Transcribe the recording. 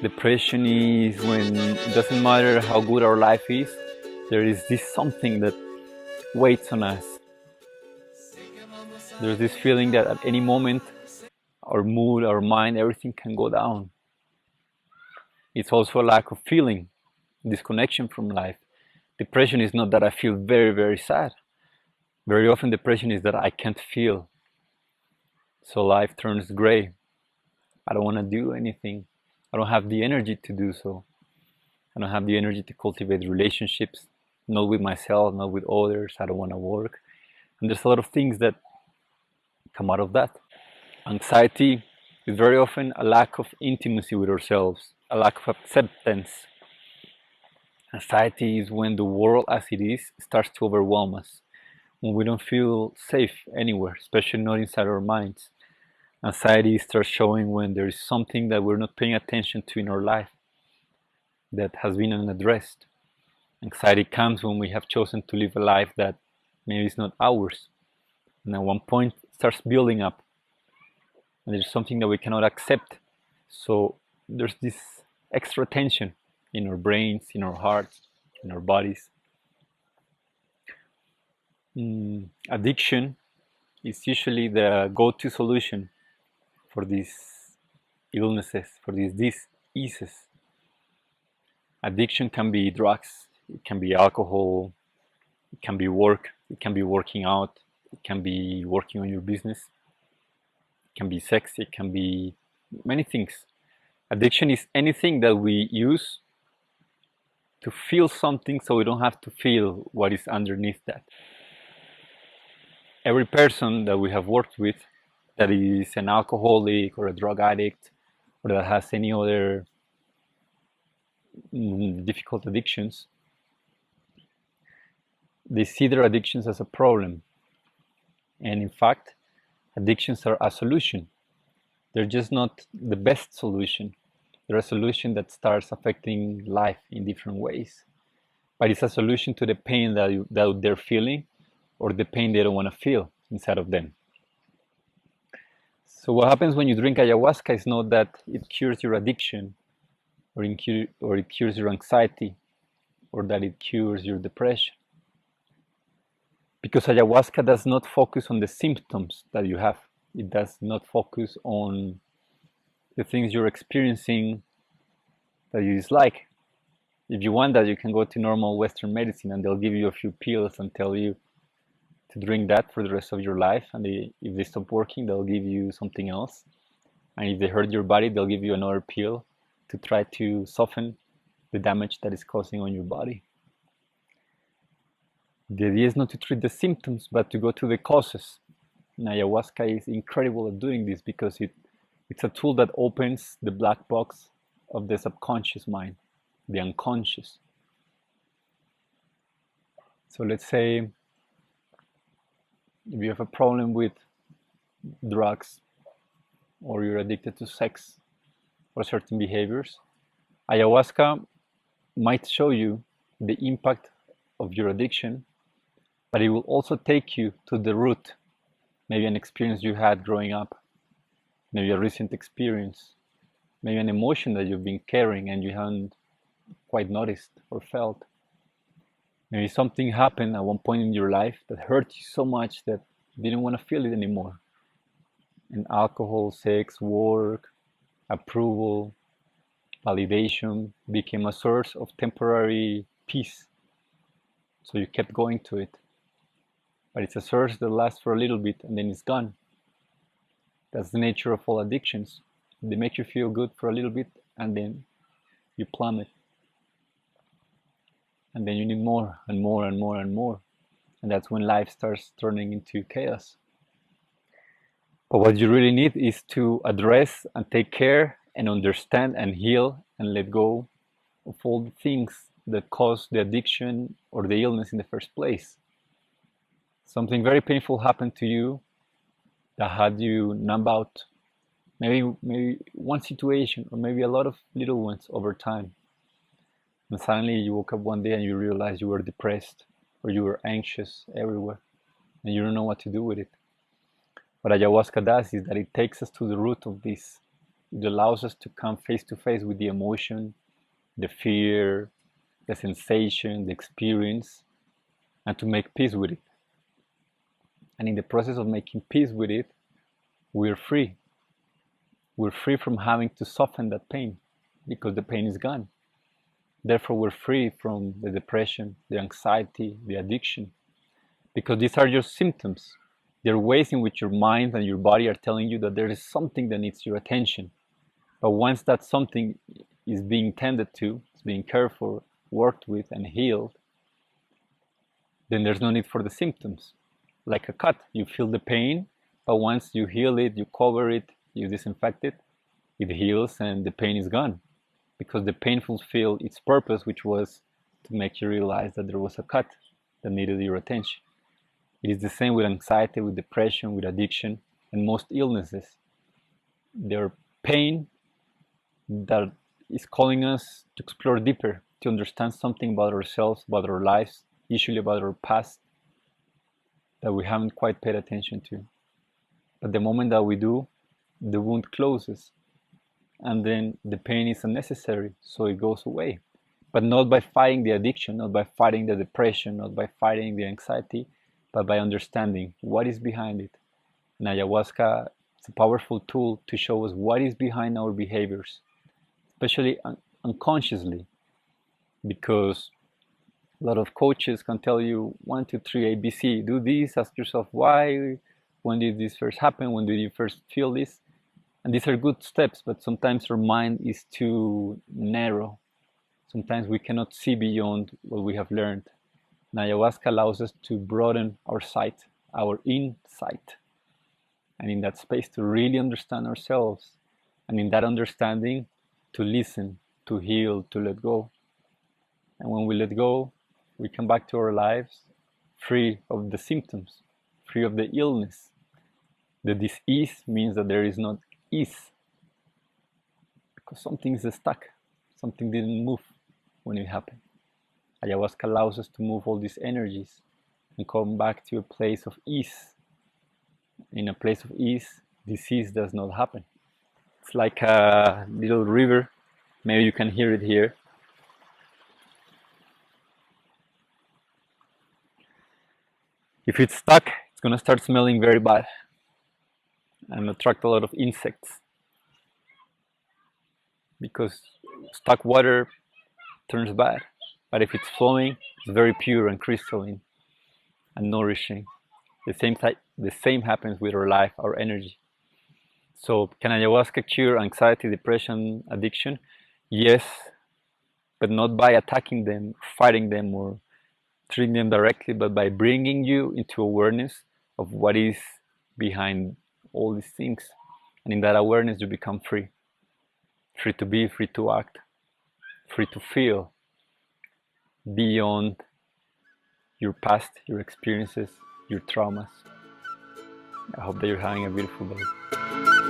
Depression is when it doesn't matter how good our life is, there is this something that waits on us. There's this feeling that at any moment, our mood, our mind, everything can go down. It's also a lack of feeling, disconnection from life. Depression is not that I feel very, very sad. Very often, depression is that I can't feel. So life turns gray. I don't want to do anything. I don't have the energy to do so. I don't have the energy to cultivate relationships, not with myself, not with others. I don't want to work. And there's a lot of things that come out of that. Anxiety is very often a lack of intimacy with ourselves, a lack of acceptance. Anxiety is when the world as it is starts to overwhelm us, when we don't feel safe anywhere, especially not inside our minds. Anxiety starts showing when there is something that we're not paying attention to in our life that has been unaddressed. Anxiety comes when we have chosen to live a life that maybe is not ours, and at one point it starts building up, and there's something that we cannot accept. So there's this extra tension in our brains, in our hearts, in our bodies. Addiction is usually the go-to solution for these illnesses, for these diseases. Addiction can be drugs, it can be alcohol, it can be work, it can be working out, it can be working on your business, it can be sex, it can be many things. Addiction is anything that we use to feel something so we don't have to feel what is underneath that. Every person that we have worked with that is an alcoholic or a drug addict or that has any other difficult addictions, they see their addictions as a problem. And in fact, addictions are a solution. They're just not the best solution. They're a solution that starts affecting life in different ways. But it's a solution to the pain that they're feeling or the pain they don't want to feel inside of them. So what happens when you drink ayahuasca is not that it cures your addiction or it cures your anxiety or that it cures your depression. Because ayahuasca does not focus on the symptoms that you have. It does not focus on the things you're experiencing that you dislike. If you want that, you can go to normal Western medicine and they'll give you a few pills and tell you to drink that for the rest of your life. And if they stop working, they'll give you something else. And if they hurt your body, they'll give you another pill to try to soften the damage that is causing on your body. The idea is not to treat the symptoms, but to go to the causes. And ayahuasca is incredible at doing this because it's a tool that opens the black box of the subconscious mind, the unconscious. So let's say if you have a problem with drugs or you're addicted to sex or certain behaviors, ayahuasca might show you the impact of your addiction, but it will also take you to the root, maybe an experience you had growing up, maybe a recent experience, maybe an emotion that you've been carrying and you haven't quite noticed or felt. Maybe something happened at one point in your life that hurt you so much that you didn't want to feel it anymore. And alcohol, sex, work, approval, validation became a source of temporary peace. So you kept going to it. But it's a source that lasts for a little bit and then it's gone. That's the nature of all addictions. They make you feel good for a little bit and then you plummet. And then you need more and more and more and more. And that's when life starts turning into chaos. But what you really need is to address and take care and understand and heal and let go of all the things that cause the addiction or the illness in the first place. Something very painful happened to you that had you numb out. Maybe one situation or maybe a lot of little ones over time. And suddenly you woke up one day and you realized you were depressed or you were anxious everywhere and you don't know what to do with it. What ayahuasca does is that it takes us to the root of this It allows us to come face to face with the emotion, the fear, the sensation, the experience, and to make peace with it. And in the process of making peace with it, we're free. We're free from having to soften that pain because the pain is gone. Therefore, we're free from the depression, the anxiety, the addiction, because these are your symptoms. They're ways in which your mind and your body are telling you that there is something that needs your attention. But once that something is being tended to, it's being cared for, worked with, and healed, then there's no need for the symptoms. Like a cut, you feel the pain, but once you heal it, you cover it, you disinfect it, it heals and the pain is gone. Because the pain fulfilled its purpose, which was to make you realize that there was a cut that needed your attention. It is the same with anxiety, with depression, with addiction, and most illnesses. They're pain that is calling us to explore deeper, to understand something about ourselves, about our lives, usually about our past, that we haven't quite paid attention to. But the moment that we do, the wound closes, and then the pain is unnecessary, so it goes away. But not by fighting the addiction, not by fighting the depression, not by fighting the anxiety, but by understanding what is behind it. And ayahuasca is a powerful tool to show us what is behind our behaviors, especially unconsciously, because a lot of coaches can tell you 1, 2, 3, ABC, do this, ask yourself why, when did this first happen, when did you first feel this? And these are good steps, but sometimes our mind is too narrow. Sometimes we cannot see beyond what we have learned. And ayahuasca allows us to broaden our sight, our insight, and in that space to really understand ourselves. And in that understanding, to listen, to heal, to let go. And when we let go, we come back to our lives free of the symptoms, free of the illness. The dis-ease means that there is not ease, because something is stuck, something didn't move when it happened. Ayahuasca allows us to move all these energies and come back to a place of ease. In a place of ease, disease does not happen. It's like a little river, maybe you can hear it here. If it's stuck, it's going to start smelling very bad and attract a lot of insects, because stuck water turns bad. But if it's flowing, it's very pure and crystalline and nourishing. The same happens with our life, our energy. So can ayahuasca cure anxiety, depression, addiction? Yes, but not by attacking them, fighting them, or treating them directly, but by bringing you into awareness of what is behind all these things. And in that awareness, you become free. Free to be, free to act, free to feel beyond your past, your experiences, your traumas. I hope that you're having a beautiful day.